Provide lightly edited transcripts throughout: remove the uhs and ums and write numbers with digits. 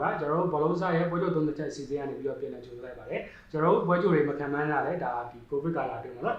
ကကျွန်တော်တို့ဘောလုံးစားရဲ့ပွဲချုပ်သုံးချက်စီစဉ်ရနေပြီးတော့ပြင်နေကြိုးလိုက်ပါတယ်ကျွန်တော်တို့ပွဲချုပ်တွေမခံမှန်းရလဲဒါဒီကိုဗစ်ကာလအတွင်းပေါ့နော်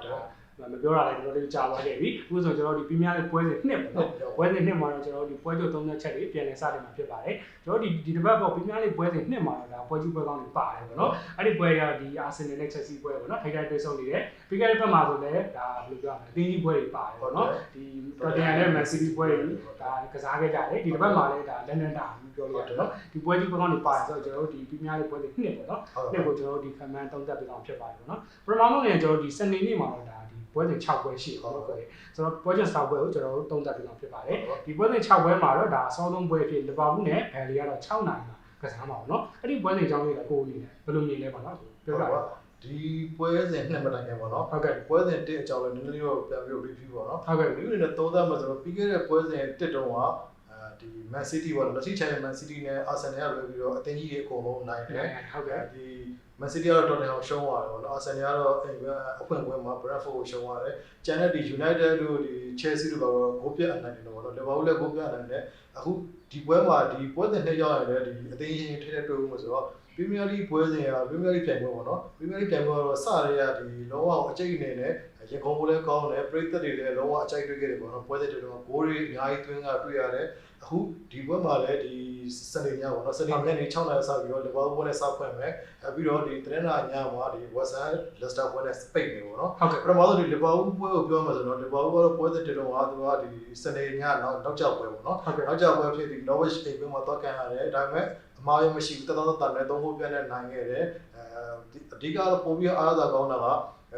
ဒါမပြောရလဲကျွန်တော်တို့ကြာသွားခဲ့ပြီအခုဆိုကျွန်တော်တို့ဒီပရီးမီးယားလိပွဲစဉ်နှစ်ပေါ့နော်ပွဲစဉ်နှစ်မှာတော့ကျွန်တော်တို့ဒီပွဲချုပ်သုံးချက်တွေပြင်နေစတယ်မှာဖြစ်ပါတယ်ကျွန်တော်တို့ဒီတစ်ပတ်ပေါ့ပရီးမီးယားလိပွဲစဉ်နှစ်မှာတော့ဒါပွဲကြီးပွဲကောင်းတွေပါတယ်ပေါ့နော်အဲ့ဒီပွဲကဒီအာဆင်နယ်နဲ့ချက်စီပွဲပေါ့နော်ထိုက်တွေ့ဆုံနေတယ်ပြီးခဲ့တဲ့ဘက်မှာဆိုလည်းဒါဘယ်လိုပြောရမလဲအသင်းကြီးပွဲတွေပါတယ်ပေါ့နော်ဒီတော်တင်နဲ့မန်စီးတီးပွဲတွေဒါကစားခဲ့ကြတယ်ဒီတစ်ပတ်မှာလည်းဒါလန်ဒန်တာပြောလို့ရတယ်နော်ဒီပွဲကြီးပွဲကောင်းတွေပါတယ်ဆိုတော့ကျွန်တော်တို့ဒီပရီးမီးယားလိပွဲစဉ်နှစ်ပေါ့နော်နှစ်ကိုကျွန်တော်တို့ဒီခံမှန်းသုံးသပ်ပြီးတော့ဖြစ်ပါတယ်ပေါ့နော်ပထမဆုံးเนี่ยကျွန်တော်တို့ဒီစနေနေ့မှာတော့ဒါပွဲစဉ်6ပွဲရှိတယ်ပေါ့နော်ဆိုတော့ပွဲချင်း6ပွဲကိုကျွန်တော်တို့သုံးသပ်ပြီးတော့ဖြစ်ပါတယ်ဒီပွဲစဉ်6ပွဲမှာတော့ဒါအစောဆုံးပွဲဖြစ်လီဗာပူးနဲ့ဘယ်လီကတော့6နိုင်မှာကစားမှာပေါ့နော်အဲ့ဒီပွဲစဉ်အကြောင်းလေးလည်းကိုယ်အနေနဲ့ဘယ်လိုမြင်လဲပေါ့နော်ပြောပြပါဒီပွဲစဉ်နှစ်မတိုင်ခင်ပေါ့နော်ဟုတ်ကဲ့ပွဲစဉ်1အကြောင်းလည်းနည်းနည်းတော့ပြန်ပြီး review ပေါ့နော်ဟုတ်ကဲ့ review အနေနဲ့သုံးသပ်မှာဆိုတော့ပြီးခဲ့တဲ့ပွဲစဉ်1တုန်းကဒီ Man City ပေါ့လက်ရှိ Champion Man City နဲ့ Arsenal ကလွယ်ပြီးတော့အသင်းကြီးတွေအကုန်လုံးနိုင်တယ်ဟုတ်ကဲ့ဒီ Man City ကတော့ Tottenham ရှုံးသွားတယ်ပေါ့နော် Arsenal ကတော့အဖွင့်ပွဲမှာ Brentford ကိုရှုံးသွားတယ်ကျန်တဲ့ဒီ United တို့ဒီ Chelsea တို့ကတော့ဂိုးပြတ်အနိုင်တယ်ပေါ့နော် Liverpool လည်းဂိုးပြတ်အနိုင်တယ်အခုဒီပွဲမှာဒီပွဲစဉ်နှစ်ရောက်ရတယ်ဒီအသင်းကြီးထိတဲ့တွေ့ဦးမှာဆိုတော့ Premier League ပွဲစဉ်က Premier League ပြိုင်ပွဲပေါ့နော် Premier League ပြိုင်ပွဲကတော့စရရဒီလုံးဝအကျိတ်အနေနဲ့ရခုံကိုလည်းကောင်းတယ်ပရိသတ်တွေလည်းလုံးဝအကျိုက်တွေ့ခဲ့တယ်ပေါ့နော်ပွဲစဉ်တွေတော့ဂိုးတွေအများကြီးသွင်းကတွေ့ရတယ်အခုဒီပွဲမှာလည်းဒီစနေညပေါ့နော်စနေညနေ6နာရီစပြီးတော့လီဗာပူးပွဲနဲ့စဖွင့်မယ်ပြီးတော့ဒီသတင်းစာညမှာဒီ West Ham Leicester ပွဲနဲ့စပိတ်နေပေါ့နော်ပထမဆုံးဒီလီဗာပူးပွဲကိုပြောမှာဆိုတော့လီဗာပူးကတော့ပွဲစဉ်တွေတော့သူကဒီစနေညနောက်ကျပွဲပေါ့နော်နောက်ကျပွဲဖြစ်ဒီ Norwich အိမ်ပွဲမှာတော့ကန်ရတယ်ဒါပေမဲ့အမှားရမရှိဘူးတတော်တန်နဲ့3ခုပြတ်နဲ့နိုင်ခဲ့တယ်အဓိကတော့ပို့ပြီးအားသာကောင်းတာက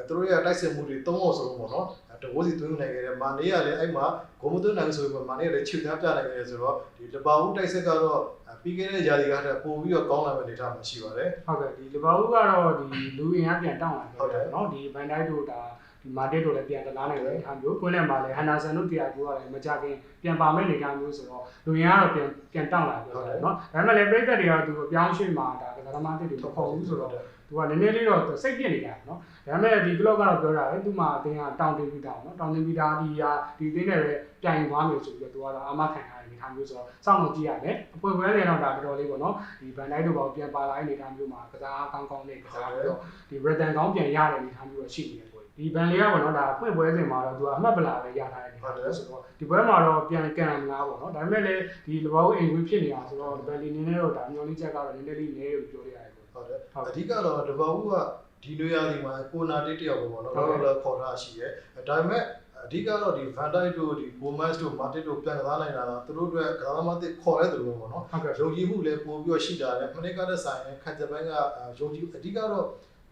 သူတို့ရဲ့တိုက်စစ်မှုတွေ3အောင်ဆိုလို့ပေါ့နော်တဝိုးစီသွင်းနိုင်ခဲ့တယ်မာနေကလည်းအဲ့မှာဂိုးမသွင်းနိုင်ဆိုပြီးမာနေကလည်းခြေတန်းပြနိုင်ခဲ့တယ်ဆိုတော့ဒီလီဗာပူးတိုက်စစ်ကတော့ပြီးခဲ့တဲ့ຢာဒီကတည်းကပို့ပြီးတော့ကောင်းလာမယ့်အနေအထားမှာရှိပါတယ်ဟုတ်ကဲ့ဒီလီဗာပူးကတော့ဒီလူအင်အားပြန်တောင်းလာတယ်เนาะဒီဘန်ဒိုက်တို့ဒါဒီမာတစ်တို့လည်းပြန်တလားနိုင်တယ်အားမျိုးကိုယ်နဲ့မှာလည်းဟန်နာဆန်တို့တရားကိုကလည်းမကြခင်ပြန်ပါမဲ့နေကြမျိုးဆိုတော့လူရင်းကတော့ပြန်တောင်းလာပြောတယ်เนาะဒါပေမဲ့လည်းပြည်သက်တွေကသူအပြောင်းရွှေ့မှာဒါကစားသမားတစ်တွေမဟုတ်ဘူးဆိုတော့သူကနည်းနည်းလေးတော့စိတ်ပြစ်နေတာเนาะဒါပေမဲ့ဒီ club ကတော့ပြောတာလေသူ့မှာအတင်းကတောင်းတင်ပြီးတာเนาะတောင်းတင်ပြီးတာဒီအတင်းနဲ့ပဲပြိုင်သွားမယ်ဆိုပြီးတော့သူကတော့အာမခံထားတဲ့အနေအထားမျိုးဆိုတော့စောင့်လို့ကြည့်ရတယ်အပွဲပွဲတွေတော့ဒါတော်တော်လေးပေါ့เนาะဒီဘန်ဒိုက်တို့ပေါ့ပြန်ပါလာတဲ့အနေအထားမျိုးမှာကစားကောင်းနဲ့ကစားပြီးတော့ဒီ return ကောင်းပြန်ရတဲ့အနေအထားမျိုးတော့ရှိနေတယ်ဒီဘန်လေးကပေါ့နော်ဒါဖွင့်ပွဲစဉ်မှာတော့သူကအမှတ်ပလာပဲရထားတယ်ဒီလိုဆိုတော့ဒီပွဲမှာတော့ပြန်ကန်မလားပေါ့နော်ဒါပေမဲ့လည်းဒီလဘောအိမ်ဝေးဖြစ်နေတာဆိုတော့ဘန်လီနည်းနည်းတော့ဒါမျိုးလေးချက်ကတော့နည်းနည်းလေးနည်းလို့ပြောရတယ်ဟုတ်တယ်အဓိကတော့လဘောကဒီလိုရာဒီမှာကိုနာတစ်တယောက်ပဲပေါ့နော်တော့လည်းခေါ်ထားရှိရဲဒါပေမဲ့အဓိကတော့ဒီ Van Dijk တို့ဒီ Gomez တို့ Matip တို့ပြန်ကစားနိုင်တာသူတို့အတွက်ကစားသမားတွေခေါ်ရဲသူတို့ပေါ့နော်ယုံကြည်မှုလည်းပို့ပြီးတော့ရှိတာလေမနေ့ကတည်းကဆိုင်ခံချက်ပိုင်းကယုံကြည်အဓိကတော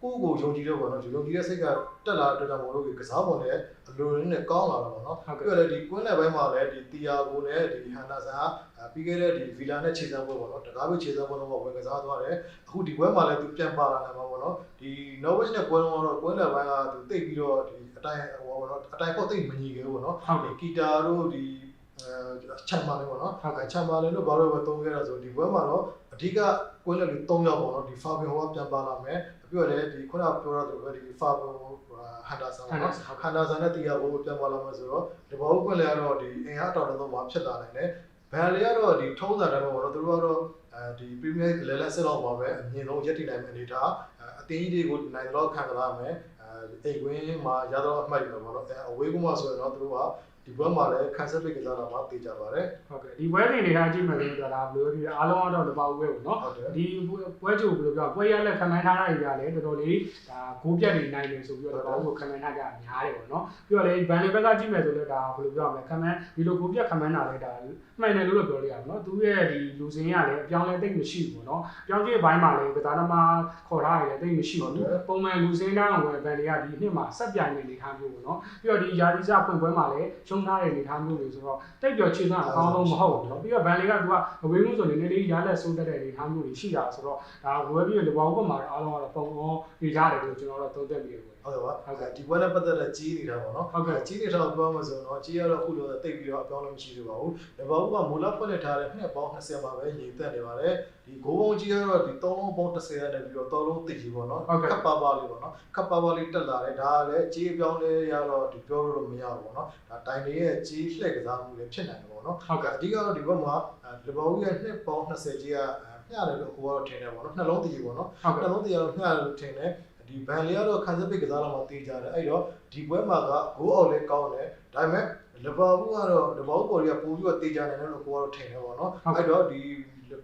့ကိုကိုယုံကြည်တော့ပေါ့နော်ဒီယုံကြည်တဲ့စိတ်ကတက်လာတဲ့အတွက်ကြောင့်မလို့ကစားပုံနဲ့အလိုရင်းနဲ့ကောင်းလာတော့ပေါ့နော်ပြီးတော့လည်းဒီကွင်းနယ်ပိုင်းမှာလည်းဒီတီယာကိုနဲ့ဒီဟန်နာဆန်ကပြီးခဲ့တဲ့ဒီဗီလာနဲ့ခြေစမ်းပွဲပေါ့နော်တကားပဲခြေစမ်းပွဲတော့ဝင်ကစားသွားတယ်အခုဒီပွဲမှာလည်းသူပြန်ပါလာနိုင်မှာပေါ့နော်ဒီ Norwich နဲ့ပွဲတော့ကွင်းနယ်ပိုင်းကသူတိတ်ပြီးတော့ဒီအတိုင်းဟောပေါ့နော်အတိုင်းပေါ့တိတ်မညီခဲ့ဘူးပေါ့နော်ဒီကီတာတို့ဒီချမ်ပါလေပေါ့နော်ချမ်ပါလေလို့ဘာလို့ပဲသုံးခဲ့တာဆိုဒီပွဲမှာတော့အဓိကကွင်းနယ်လူ3ယောက်ပေါ့နော်ဒီဖာဘင်ဟိုကပြန်ပါလာမယ်ပြီးတော့လည်းဒီခုနပြောရသလိုပဲဒီဖာဘင်ဟန်ဒါဆန်နော်ဟန်ဒါဆန်နဲ့တီယာဘိုးပြန်ပါလာမယ်ဆိုတော့ဒီဘောကွက်လည်းကတော့ဒီအင်အားတော်တော်မှာဖြစ်လာနိုင်တယ်ဘန်လေးကတော့ဒီထုံးစံတိုင်းပေါ့နော်သူတို့ကတော့ဒီပရီးမီးယားလဲဆက်တော့မှာပဲအမြင့်ဆုံးရက်တည်နိုင်မယ့်အနေထားအသင်းကြီးတွေကိုနိုင်တော့ခံကြရမယ်အိမ်ကွင်းမှာရတော့အမှတ်ယူတော့ပေါ့နော်အဝေးကွင်းမှာဆိုရင်တော့သူတို့ကဒီဘက်မှာလည်း cancel ပိတ်ကစားတာမှသိကြပါတယ်ဟုတ်ကဲ့ဒီပွဲတွေနေထားကြည့်မယ်ဆိုတော့ဒါဘယ်လိုပြောအားလုံးကတော့လပောက်ပဲပေါ့နော်ဒီပွဲကြိုဘယ်လိုပြောပွဲရလက်ခံမှန်းထားတာတွေကလည်းတော်တော်လေးဒါဂိုးပြတ်နေနိုင်တယ်ဆိုပြီးတော့လပောက်ကိုခံမှန်းထားကြများတယ်ပေါ့နော်ပြီးတော့လေဘန်လီဘက်ကကြည့်မယ်ဆိုတော့ဒါဘယ်လိုပြောရမလဲခံမှန်းဒီလိုဂိုးပြတ်ခံမှန်းတာလည်းဒါမှန်တယ်လို့ပြောလို့ရပါတော့သူရဲ့ဒီလူစင်းရလည်းအပြောင်းလဲတိတ်မရှိဘူးပေါ့နော်ပြောင်းကျဘိုင်းမှာလည်းကစားသမားခေါ်ထားရလည်းတိတ်မရှိဘူးပုံမှန်လူစင်းတိုင်းဝင်ဘန်လီကဒီနှစ်မှာဆက်ပြိုင်နေနေထားမျိုးပေါ့နော်ပြီးတော့ဒီယာတီစဖွင့်ပွဲမှာလည်းရှုံးထားတဲ့အနေထားမျိုးတွေဆိုတော့တိတ်ပြောခြေသွင်းအကောင်းဆုံးမဟုတ်ဘူးเนาะပြီးတော့ဘန်လီကသူကအဝေးမှုဆိုနေနေလေးရားလက်ဆိုးတတ်တဲ့အနေထားမျိုးတွေရှိတာဆိုတော့ဒါဝယ်ပြီးလေဘောင်ဘက်မှာအားလုံးကတော့ပုံအောင်နေကြတယ်လို့ကျွန်တော်တို့သုံးသပ်မိတယ်ဟုတ်ကဲ့ပါဟုတ်ကဲ့ဒီပွဲနဲ့ပတ်သက်တဲ့ကြီးနေတာပေါ့နော်ဟုတ်ကဲ့ကြီးနေတာကိုပြောမှဆိုတော့ကြီးရတော့အခုလိုတိတ်ပြီးတော့အပြောင်းလဲမရှိသေးပါဘူးလီဗာပူးကမူလဖွင့်ထားတဲ့နှစ်ပေါင်း20မှာပဲရေတက်နေပါတယ်ဒီဂိုးပုံကြီးကတော့ဒီ3လုံးပေါင်း30ရတဲ့ပြီးတော့3လုံးတိတ်ကြီးပေါ့နော်ခပ်ပါပါလေးပေါ့နော်ခပ်ပါပါလေးတက်လာတယ်ဒါကလည်းကြီးအပြောင်းလဲရတော့ဒီပြောလို့မရဘူးပေါ့နော်ဒါတိုင်တွေရဲ့ကြီးလှည့်ကစားမှုလည်းဖြစ်နိုင်တယ်ပေါ့နော်ဟုတ်ကဲ့အဓိကတော့ဒီဘက်မှာလီဗာပူးရဲ့နှစ်ပေါင်း20ကြီးက2 မျှတယ်လို့ကိုကတော့ထင်တယ်ပေါ့နော်နှလုံးတည်ပေါ့နော်နှလုံးတည်ကတော့မျှတယ်လို့ထင်တယ်ဒီဘန်လေးကတော့ခံစားပိတ်ကစားလာမှတေးကြတယ်အဲ့တော့ဒီပွဲမှာကဂိုးအောက်လေးကောင်းတယ်ဒါပေမဲ့လီဗာပူးကတော့လီဗာပူးပေါ်တွေကပို့ပြီးတော့တေးကြတယ်လို့ကိုကတော့ထင်တယ်ပေါ့နော်အဲ့တော့ဒ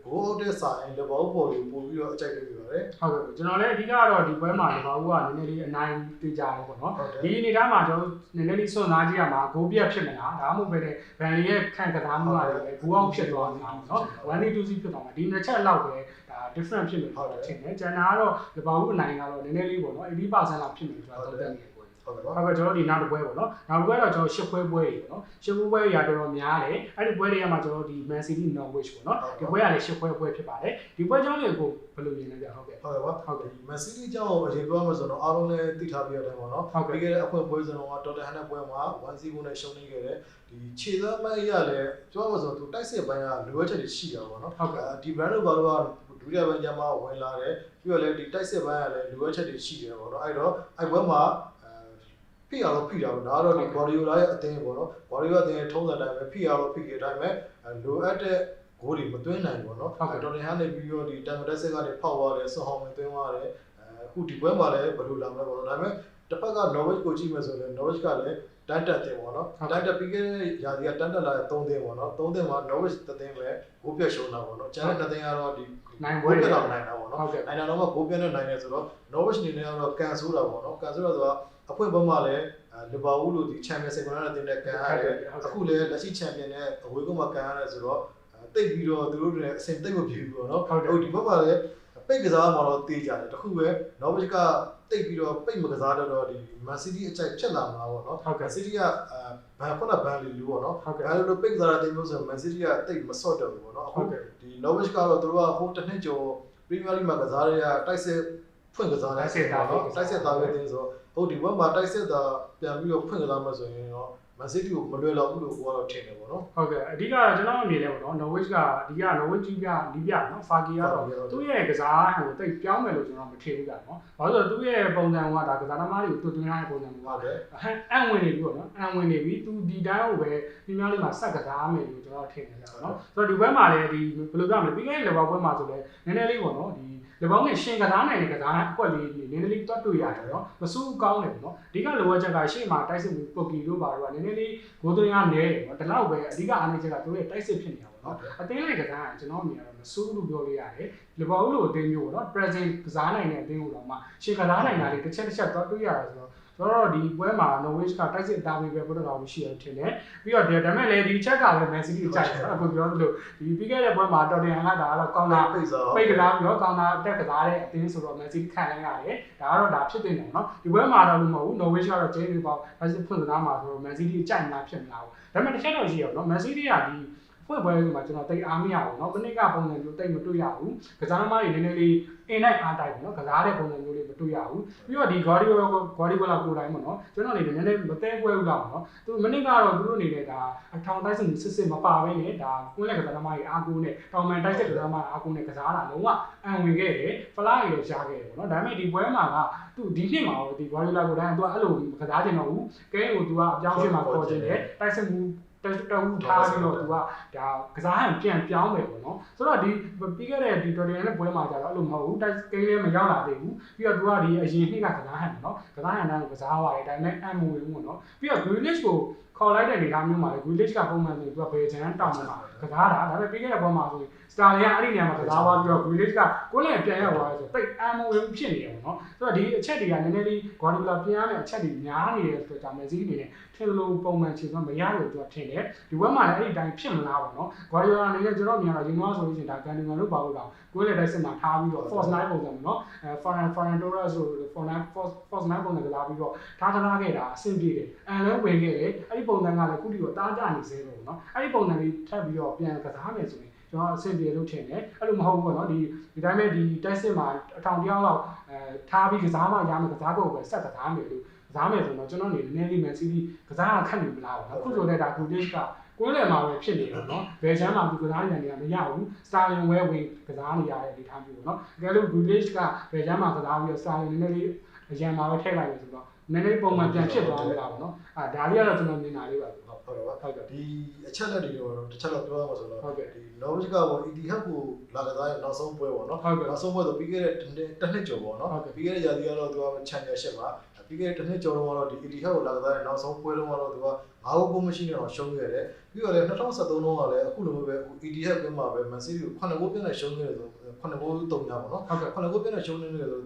ီဂိုးတဲ့ဆိုင်လီဗာပူးပေါ်တွေပို့ပြီးတော့အကြိုက်တွေ့ပါတယ်ဟုတ်ကဲ့ကျွန်တော်လည်းအဓိကတော့ဒီပွဲမှာလီဗာပူးကနည်းနည်းလေးအနိုင်တေးကြတယ်ပေါ့နော်ဒီအနေထားမှာကျွန်တော်နည်းနည်းလေးစွန့်စားကြည့်ရမှာဂိုးပြတ်ဖြစ်မလားဒါမှမဟုတ်ပဲလေဘန်လီရဲ့ခန့်ကစားမှုကလည်းဂိုးအောင်ဖြစ်သွားမှာနော်1-2 ဖြစ်သွားမှာဒီနှစ်ချက်လောက်ပဲဒါ different ဖြစ်မယ်ဟုတ်တယ်ထင်တယ်ကျန်တာကတော့လီဗာပူးအနိုင်ကတော့နည်းနည်းလေးပေါ့နော်80%လောက်ဖြစ်မယ်ကျွန်တော်သုံးသပ်နေတယ်ဟုတ်ကဲ့ကျွန်တော်ဒီနောက်တစ်ပွဲပေါ့နော်နောက်တစ်ပွဲတော့ကျွန်တော်10ပွဲပွဲတွေပေါ့နော်10ပွဲရာတော်တော်များတယ်အဲ့ဒီပွဲတွေကမှကျွန်တော်ဒီ Man City Norwich ပေါ့နော်ဒီပွဲကလည်း10ပွဲဖြစ်ပါတယ်ဒီပွဲကြောင့်လည်းကိုဘယ်လိုမြင်လဲကြဟုတ်ကဲ့ဟုတ်ကဲ့ပါဟုတ်ကဲ့ Man City ကြောင့်အရင်ပြောမှဆိုတော့အားလုံးလည်းသိထားပြီးရတယ်ပေါ့နော်ပြီးခဲ့တဲ့အခွင့်ပွဲစဉ်တော့ Tottenham နဲ့ပွဲမှာ 1-0 နဲ့ရှုံးနေခဲ့တယ်ဒီခြေသားပိုင်းရလည်းပြောမှဆိုတော့သူတိုက်စစ်ပိုင်းကလိုအပ်ချက်တွေရှိတာပေါ့နော်ဟုတ်ကဲ့ဒီ Brando ဘာလို့ကဒုတိယပိုင်းကျမှဝင်လာတယ်ပြီးတော့လည်းဒီတိုက်စစ်ပိုင်းကလည်းလိုအပ်ချက်တွေရှိတယ်ပေါ့နော်အဲ့တော့အဲ့ပွဲမှာဖိရတော့ဖိတာပေါ့ဒါကတော့ဒီ Guardiola ရဲ့အသင်းပေါ့နော် Guardiola အသင်းရဲ့ထုံးစံတိုင်းပဲဖိရတော့ဖိခဲ့တဲ့အတိုင်းပဲလိုအပ်တဲ့ဂိုးတွေမသွင်းနိုင်ပေါ့နော်တော်တင်ဟန်နေပြီးတော့ဒီတန်မတက်ဆက်ကနေဖောက်သွားတယ်ဆွန်ဟောင်းမသွင်းသွားတယ်အခုဒီပွဲမှာလည်းဘယ်လိုလာမလဲပေါ့နော်ဒါပေမဲ့တစ်ဖက်က Norwich ကိုကြည့်မယ်ဆိုရင် Norwich ကလည်းတန်းတက်တယ်ပေါ့နော်တန်းတက်ပြီးခဲ့တဲ့ရာသီကတန်းတက်လာတဲ့3သင်းပေါ့နော်3သင်းမှာ Norwich သင်းပဲဂိုးပြတ်ရှုံးတာပေါ့နော်ကျန်တဲ့2သင်းကတော့ဒီနိုင်ပွဲတော့နိုင်တာပေါ့နော်နိုင်တာတော့ဂိုးပြတ်နဲ့နိုင်တယ်ဆိုတော့ Norwich အနေနဲ့ကတော့ကန်ဆိုးတာပေါ့နော်ကန်ဆိုးတာဆိုတာအဖွင့်ပွဲမှာလည်းလီဗာပူးလို့ဒီချန်ပီယံစ်ကွန်နဲ့တင်တဲ့ကန်ရတယ်အခုလည်းလက်ရှိချန်ပီယံနဲ့အဝေးကမှာကန်ရတယ်ဆိုတော့တိတ်ပြီးတော့သူတို့တွေအဆင်တိတ်မပြေဘူးပေါ့နော်ဟုတ်ဒီဘက်မှာလည်းပိတ်ကစားမှာတော့တေးကြတယ်တခုပဲ Norwich ကတိတ်ပြီးတော့ပိတ်မကစားတော့ဒီ Man City အကြိုက်ဖြစ်လာမှာပေါ့နော် Man City ကဘန်ခုနဘန်လီလူပေါ့နော်ဘန်လီလိုပိတ်ကစားတဲ့မျိုးဆို Man City ကတိတ်မဆော့တော့ဘူးပေါ့နော်အခုဒီ Norwich ကတော့သူတို့ကဟိုတစ်နှစ်ကျော် Premier League မှာကစားရတဲ့တိုက်စစ်ဖွင့်ကစားတဲ့ပေါ့နော်တိုက်စစ်သားပဲတင်းဆိုဟုတ်ဒီဘက်မှာတိုက်စစ်သားပြန်ပြီးတော့ဖွင့်ကစားမှဆိုရင်တော့Man City ကိုမလွယ်တော့ဘူးလို့ကိုကတော့ထင်တယ်ပေါ့နော်ဟုတ်ကဲ့အဓိကတော့ကျွန်တော်အမြင်လဲပေါ့နော် Norwich ကအဓိက Norwich ကြီးပြနီးပြနော် Faki ကတော့သူ့ရဲ့ကစားဟိုတိတ်ပြောင်းမယ်လို့ကျွန်တော်မထင်ဘူးကြနော်ဘာလို့လဲဆိုတော့သူ့ရဲ့ပုံစံကဒါကစားသမားတွေကိုတွတ်သွင်းထားတဲ့ပုံစံမျိုးပါတယ်အန်ဝင်နေပြီပေါ့နော်အန်ဝင်နေပြီသူဒီတိုင်းကိုပဲပြင်းပြလေးမှာဆက်ကစားမယ်လို့ကျွန်တော်ထင်တယ်ကြနော်ဆိုတော့ဒီဘက်မှာလည်းဒီဘယ်လိုပြောမလဲပြီးခဲ့တဲ့ level ပွဲမှာဆိုလဲနည်းနည်းလေးပေါ့နော်ဒီလေဘောင်းနဲ့ရှင်ကစားနိုင်တဲ့ကစားအကွက်လေးနည်းနည်းလေးတွတ်တွေ့ရတယ်နော်မစိုးကောင်းတယ်ပေါ့နော်အဓိကလိုအပ်ချက်ကရှေ့မှာတိုက်စစ်မှုပုတ်ကီတို့ပါတော့နည်းနည်းလေးဂိုးသွင်းရနဲတယ်နော်ဒီလောက်ပဲအဓိကအားနည်းချက်ကသူရဲ့တိုက်စစ်ဖြစ်နေတာပေါ့နော်အသင်းလိုက်ကစားရင်ကျွန်တော်မြင်ရတော့မစိုးလို့ပြောလို့ရတယ်လေဘောင်းလိုအသင်းမျိုးပေါ့နော် present ကစားနိုင်တဲ့အသင်းကိုတော့မှရှင်ကစားနိုင်တာလေးတစ်ချက်တွတ်တွေ့ရတယ်ဆိုတော့တော့ဒီပွဲမှာ Norwich ကတိုက်စစ်အသားပေးပဲပို့တော့ရှိရထင်တယ်ပြီးတော့ဒါပေမဲ့လည်းဒီချက်ကလည်း Man City ကိုကြိုက်တယ်အခုပြောသလိုဒီပြီးခဲ့တဲ့ပွဲမှာ Tottenham ကဒါကတော့ကောင်းတာပိတ်ကစားပြီးတော့ကောင်းတာတက်ကစားတဲ့အသင်းဆိုတော့ Man City ခံလိုက်ရတယ်ဒါကတော့ဒါဖြစ်တင်တယ်နော်ဒီပွဲမှာတော့မဟုတ်ဘူး Norwich ကတော့ကျင်းနေပေါ့တိုက်စစ်ဖွင့်ကစားမှာဆိုတော့ Man City ကိုကြိုက်မှာဖြစ်မလားဘူးဒါပေမဲ့တစ်ချက်တော့ရှိရနော် Man City ကဒီဖွင့်ပွဲမှာကျွန်တော်တိတ်အားမရဘူးเนาะခဏကပုံစံမျိုးတိတ်မတွေ့ရဘူးကစားသမားတွေနည်းနည်းလေးအင်လိုက်အားတိုက်တယ်เนาะကစားတဲ့ပုံစံမျိုးလေးမတွေ့ရဘူးပြီးတော့ဒီ Guardiola ကိုယ်တိုင်းပေါ့เนาะကျွန်တော်အနေနဲ့နည်းနည်းမတဲပွဲဘူးလားเนาะသူမနစ်ကတော့သူတို့အနေနဲ့ဒါအထောင်တိုက်စစ်စစ်မပါဘဲနဲ့ဒါကွင်းလက်ကစားသမားတွေအားကိုးနဲ့တောင်မန်တိုက်စစ်ကစားသမားအားကိုးနဲ့ကစားတာလုံးဝအံဝင်ခဲ့တယ်ဖလားတွေရှားခဲ့တယ်ပေါ့เนาะဒါပေမဲ့ဒီပွဲမှာကသူဒီနှစ်မှာဒီ Guardiola ကိုယ်တိုင်းသူကအဲ့လိုကစားချင်တော့ဘူးကဲကိုသူကအပြောင်းအလဲမှာခေါ်ချင်တယ်တိုက်စစ်မှုတက်ထားပြီးတော့သူကဒါကစားဟန်ပြန်ပြောင်းမယ်ပေါ့နော်ဆိုတော့ဒီပြီးခဲ့တဲ့ဒီ Tottenham နဲ့ပွဲမှာကြတော့အဲ့လိုမဟုတ်ဘူးတိုက်ကိန်းလေးမရောက်လာသေးဘူးပြီးတော့သူကဒီအရင်နှစ်ကကစားဟန်နော်ကစားဟန်တိုင်းကိုကစားသွားတယ်ဒါပေမဲ့အံမဝင်ဘူးပေါ့နော်ပြီးတော့ Grealish ကိုခေါ်လိုက်တဲ့အနေအထားမျိုးမှာလေ Grealish ကပုံမှန်ဆိုသူကဘယ်ချန်တောင်းမှာကစားတာဒါပေမဲ့ပြီးခဲ့တဲ့ပွဲမှာဆိုStar ကအဲ့ဒီနေရာမှာကစားသွားပြီးတော့ Grealish ကကိုယ်လည်းပြန်ရောက်သွားတယ်ဆိုတိတ်အံမဝင်ဖြစ်နေတယ်ပေါ့နော်ဆိုတော့ဒီအချက်တွေကနည်းနည်းလေး Guardiola ပြန်ရမယ့်အချက်တွေများနေတယ်ဆိုတော့ဒါမဲ့စီးနေတယ်ထင်လို့ပုံမှန်ခြေစွမ်းမရလို့သူကထင်တယ်ဒီဘက်မှာလည်းအဲ့ဒီတိုင်းဖြစ်မလားပေါ့နော် Guardiola အနေနဲ့ကျွန်တော်မြင်တော့ရင်တော့ဆိုလို့ရှိရင်ဒါကန်ဒီဂန်လို့ပါလို့တော့ကိုယ်လည်းတိုက်စစ်မှာထားပြီးတော့ Force 9ပုံစံပေါ့နော်Ferran Torres ဆို Force 9ပုံစံကစားပြီးတော့ထားခဲ့တာအဆင်ပြေတယ်အန်လည်းဝင်ခဲ့တယ်အဲ့ဒီပုံစံကလည်းခုထိတော့တားကြနေသေးတယ်ပေါ့နော်အဲ့ဒီပုံစံလေးထပ်ပြီးတော့ပြန်ကစားမယ်ဆိုရင်ကျွန်တော်အဆင်ပြေလို့ထင်တယ်အဲ့လိုမဟုတ်ဘူးပေါ့နော်ဒီတိုင်းမဲ့ဒီတိုက်စစ်မှာအထောင်တယောက်လောက်ထားပြီးကစားမှရမယ်ကစားဖို့ပဲဆက်ကစားမယ်လို့ကစားမယ်ဆိုတော့ကျွန်တော်နေနည်းနည်းလေး Man City ကစားခက်နေမလားပေါ့နော်အခုဆိုလည်းဒါ Grealish က ကွင်းလယ်မှာပဲဖြစ်နေတယ်နော်ဘယ်ချမ်းမှာဒီကစားနေတယ်မရဘူးစတာလင်ဝဲဝင်ကစားနေရတဲ့အနေထားမျိုးပေါ့နော်အကယ်လို့ Grealish ကဘယ်ချမ်းမှာကစားပြီးတော့စတာလင်နည်းနည်းလေးအရန်မှာပဲထည့်လိုက်လို့ဆိုတော့နည်းနည်းပုံမှန်ပြန်ဖြစ်သွားမှာပေါ့နော်ဒါလေးကတော့ကျွန်တော်မြင်တာလေးပါဟုတ်တယ်ပါဒီအချက်လက်တွေတော့တစ်ချက်တော့ပြောရမှာဆိုတော့ဒီ Norwich ကပေါ့ Etihad ကိုလာကစားရဲ့နောက်ဆုံးပွဲပေါ့နော်နောက်ဆုံးပွဲဆိုပြီးခဲ့တဲ့တစ်နှစ်ကျော်ပေါ့နော်ပြီးခဲ့တဲ့ရာသီကတော့သူက Championship မှာပြီးခဲ့တဲ့တစ်နှစ်ကျော်တော့ဒီ Etihad ကိုလာကစားရဲ့နောက်ဆုံးပွဲလုံးကတော့သူက9ဂိုးမရှိနေတော့ရှုံးခဲ့တယ်ပြီးတော့လည်း2013တုန်းကလည်းအခုလိုမျိုးပဲ Etihad ကမှပဲ Man City ကို9ဂိုးပြည့်နဲ့ရှုံးခဲ့တယ်ဆို9ဂိုး3ညပေါ့နော်9ဂိုးပြည့်နဲ့ရှုံးနေတယ်ဆိ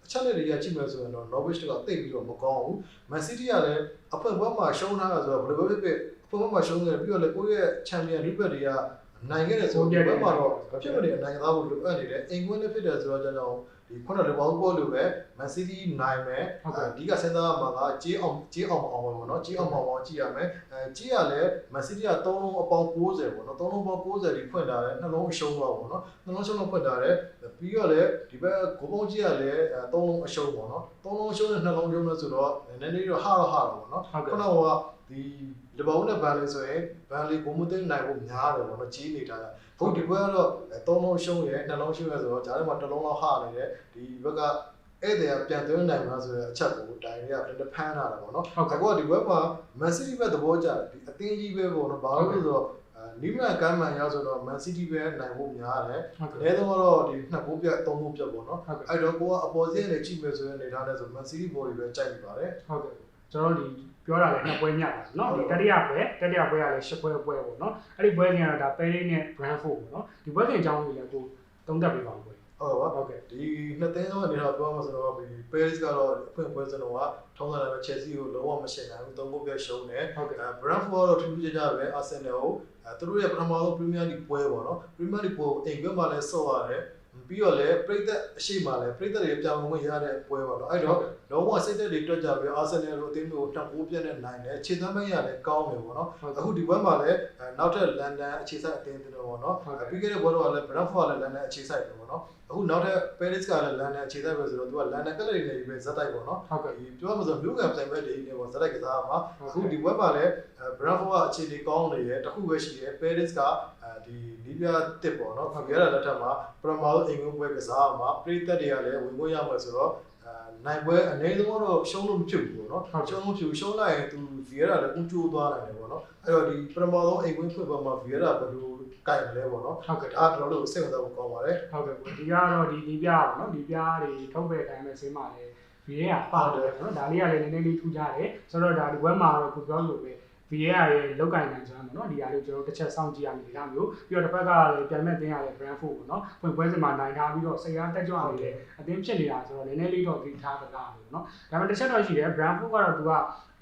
ုအချက်လက်တွေကကြည့်မယ်ဆိုရင်တော့ Norwich ကတိတ်ပြီးတော့မကောင်းဘူး Man City ကလည်းအဖွင့်ပွဲမှာရှုံးထားတာဆိုတော့ဘယ်လိုပဲဖြစ်အဖွင့်ပွဲမှာရှုံးနေပြီးတော့လည်းကိုယ့်ရဲ့ Champion League တွေကနိုင်ခဲ့တယ်ဆိုတော့ဘယ်မှာတော့မဖြစ်မနေနိုင်သားဖို့လိုအပ်နေတယ်အိမ်ကွင်းနဲ့ဖြစ်တယ်ဆိုတော့ကျွန်တော်ဒီခုနကလေဘောပေါ်လိုပဲ Man City နိုင်မယ်ဒီကစဉ်းစားမှာကကြေးအောင်ပေါ့နော်ကြေးအောင်ကြည့်ရမယ်ကြေးရလဲ Man City က3လုံးအပေါင်း90ပေါ့နော်3လုံးပေါင်း90ဒီဖွင့်ထားတယ်နှလုံးအရှုံးသွားပေါ့နော်နှလုံးရှုံးတော့ဖွင့်ထားတယ်ပြီးတော့လည်းဒီဘက်ဂိုးပေါင်းကြေးရလဲ3လုံးအရှုံးပေါ့နော်3လုံးအရှုံးနဲ့နှလုံးရှုံးလို့ဆိုတော့နည်းနည်းတော့ဟာတော့ပေါ့နော်ခုနကဒီလီဗာပူးနဲ့ဘန်လီဆိုရင်ဘန်လီကိုမသိနိုင်ဖို့များတယ်ပေါ့နော်ကြီးနေတာကဘုတ်ဒီဘက်ကတော့3လုံးရှုံးရယ်2လုံးရှုံးရယ်ဆိုတော့ဂျားထဲမှာ1လုံးလောက်ဟာနေတယ်ဒီဘက်ကဧည့်သည်ကပြန်သွင်းနိုင်မှာဆိုတဲ့အချက်ကိုတိုင်တွေကဖမ်းလာတာပေါ့နော်အခုကဒီဘက်မှာ Man City ဘက်သဘောကျတယ်ဒီအသင်းကြီးပဲပေါ့နော်ဘာလို့လဲဆိုတော့နီးမန်ကမ်းမှန်ရောက်ဆိုတော့ Man City ပဲနိုင်ဖို့များတယ်အနည်းဆုံးတော့ဒီ2ဂိုးပြတ်3ဂိုးပြတ်ပေါ့နော်အဲ့တော့ကိုကအပေါ်စီးနေကြည့်မယ်ဆိုရင်နေထားတယ်ဆို Man City ဘော်တွေပဲကြိုက်နေပါတယ်ဟုတ်ကဲ့ကျွန်တော်ဒီပြောတာလည်း2ပွဲညတာเนาะဒီတတိယပွဲကလည်း10ပွဲပေါ့เนาะအဲ့ဒီပွဲစဉ်ကတော့ဒါ Pele နဲ့ Brentford ပေါ့เนาะဒီပွဲစဉ်အကြောင်းကိုလည်းကိုသုံးသပ်ပေးပါဦးဟုတ်ကဲ့ဒီနှစ်သင်းလုံးအနေနဲ့ပြောမှဆိုတော့ဒီ Paris ကတော့အဖွင့်ပွဲစလုံးကထုံးစံတိုင်းပဲ Chelsea ကိုလုံးဝမရှင်းနိုင်ဘူး3ဂိုးပြရှုံးတယ် Brentford ကတော့ထူးထူးခြားခြားပဲ Arsenal ကိုသူတို့ရဲ့ပထမဆုံး Premier League ပွဲပေါ့နော် Premier League ပွဲကိုအိမ်ကွင်းမှာလည်းဆော့ရတယ်ပြီးတော့လည်းပြည်သက်အရှိမှလည်းပြည်သက်တွေပြောင်းဝင်ရတဲ့ပွဲပေါ့နော်အဲ့တော့လုံးဝစိတ်သက်တွေတွက်ကြပြီး Arsenal တို့အသင်းမျိုး2ဂိုးပြတ်နဲ့နိုင်တယ်ခြေသွမ်းမရလည်းကောင်းတယ်ပေါ့နော်အခုဒီပွဲမှာလည်းနောက်ထပ် London အခြေစိုက်အသင်းတွေပေါ့နော်ပြီးခဲ့တဲ့ပွဲတော့လည်း Brentford လည်း London အခြေစိုက်တယ်ပေါ့နော်အခုနောက်ထပ် Paris ကလည်း London အခြေစိုက်ပဲဆိုတော့သူက London ကလပ်တွေနဲ့ပဲဇက်တိုက်ပေါ့နော်ဒီပြောမှဆိုမျိုးကံဆိုင်ပဲတွေနေပေါ့ဇက်တိုက်ကစားမှာအခုဒီပွဲမှာလည်း Brentford ကအခြေအနေကောင်းနေတယ်တခုပဲရှိတယ် Paris ကဒီလီဘီယာတစ်ပေါ့နော်ဖီဂရာလက်ထက်မှာပရမာအိမ်ဝင်ပွဲကစားမှာပြည်သက်တွေကလည်းဝင်ခွင့်ရမှာဆိုတော့နိုင်ပွဲအနေနဲ့တော့ရှုံးလို့မဖြစ်ဘူးပေါ့နော်ရှုံးလို့ဖြစ်ရှုံးလိုက်ရင်သူဗီယရာလည်းဦးကျိုးသွားနိုင်တယ်ပေါ့နော်အဲ့တော့ဒီပရမာဆုံးအိမ်ဝင်ဖွင့်ပွဲမှာဗီယရာဘယ်လိုကိုင်လဲပေါ့နော်ဟုတ်ကဲ့အားတော်လို့စိတ်ဝင်စားဖို့ကောင်းပါတယ်ဟုတ်ကဲ့ဒီကတော့ဒီလီဘီယာပေါ့နော်လီဘီယာတွေထုတ်ပယ်တိုင်းမဲ့ဆင်းမှာလေဗီယရာပါတယ်ပေါ့နော်ဒါလေးကလည်းနည်းနည်းလေးထူးခြားတယ်ဆိုတော့ဒါဒီဘက်မှာတော့ကိုပြောလို့ပဲ VAR ရဲ့လောက်ကိုင်နိုင်စွမ်းပေါ့နော်ဒီအားလေးကျွန်တော်တစ်ချက်စောင့်ကြည့်ရမယ်ဒီလိုမျိုးပြီးတော့တစ်ဖက်ကလည်းပြန်မဲ့တင်းရတဲ့ Brentford ပေါ့နော်ဖွင့်ပွဲစဉ်မှာနိုင်ထားပြီးတော့စိတ်အားတက်ကြွနေတဲ့အသင်းဖြစ်နေတာဆိုတော့နည်းနည်းလေးတော့ဒီထားတကားလို့ပေါ့နော်ဒါပေမဲ့တစ်ချက်တော့ရှိတယ် Brentford ကတော့သူက